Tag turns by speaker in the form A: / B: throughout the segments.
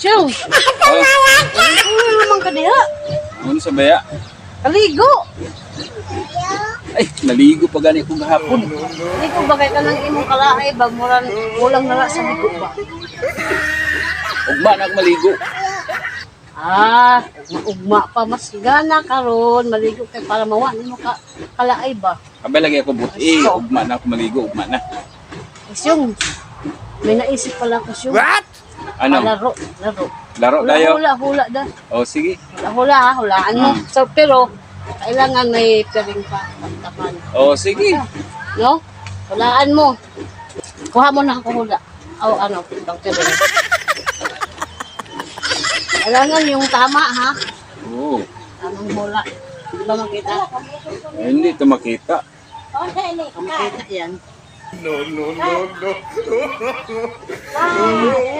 A: Siyong, ano naman ka diha?
B: Ano sa baya?
A: Kaligo.
B: Ay, naligo pa gani ko gahapon.
A: Kaligo bagay ka ng imong kalaay ba? Mulang nala sa ligo ba?
B: Ugma na ako maligo.
A: Ugma pa. Mas gana karon maligo kay para mawa mo ka kalaay ba?
B: Abay lagi ako buti. Ugma na ako maligo, ugma na.
A: Siyong, may naisip pala ko siyong.
B: What? Ano?
A: Laro.
B: Laro tayo?
A: Hula da.
B: Oh, sige.
A: Hulaan mo. So, pero, kailangan may piring pa. Pagtapan.
B: Oh, sige.
A: No? Hulaan mo. Kuha mo na ako hula. O, ano, pang piring. Kailangan yung tama, ha?
B: Oo.
A: Tamang hula. Di ba makita?
B: Eh, hindi ito makita.
A: Makita yan.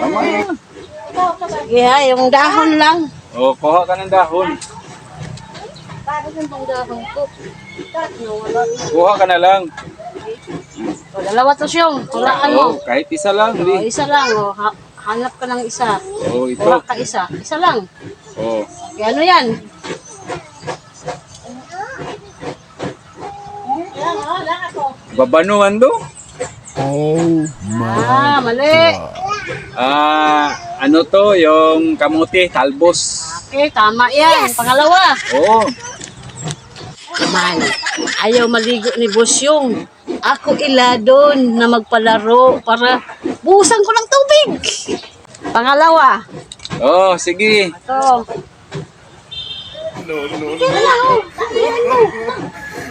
B: Tama yan.
A: Sige ha, yung dahon lang.
B: Oh, kuha ka ng dahon.
A: Bakit yung dahon ko? Nawala na.
B: Kuha ka na lang.
A: O, dalawa to siyong. Hulaan mo.
B: Oh, kahit isa lang.
A: O,
B: Hindi.
A: isa lang. O, hanap ka ng isa.
B: Oh, ito.
A: Kuha ka isa. Isa lang.
B: Oh.
A: Kaya ano yan?
B: Babanuan do?
A: Mali.
B: Ano to? Yung kamuti, talbos.
A: Okay, tama yan. Pangalawa.
B: Oh.
A: Man, ayaw maligo ni Bosyong. Ako iladon na magpalaro para buhusan ko ng tubig. Pangalawa.
B: Oh, sige.
A: Ito.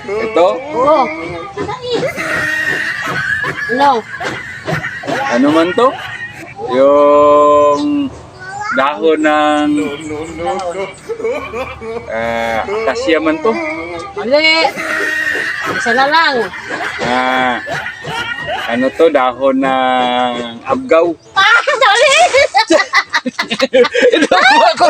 B: Ito.
A: Oo. Ano?
B: Ano man to? Yung dahon ng akasya man to.
A: Mali. Isa na lang.
B: Ano to? Dahon ng abgaw.
A: Sorry.
B: Ito ako.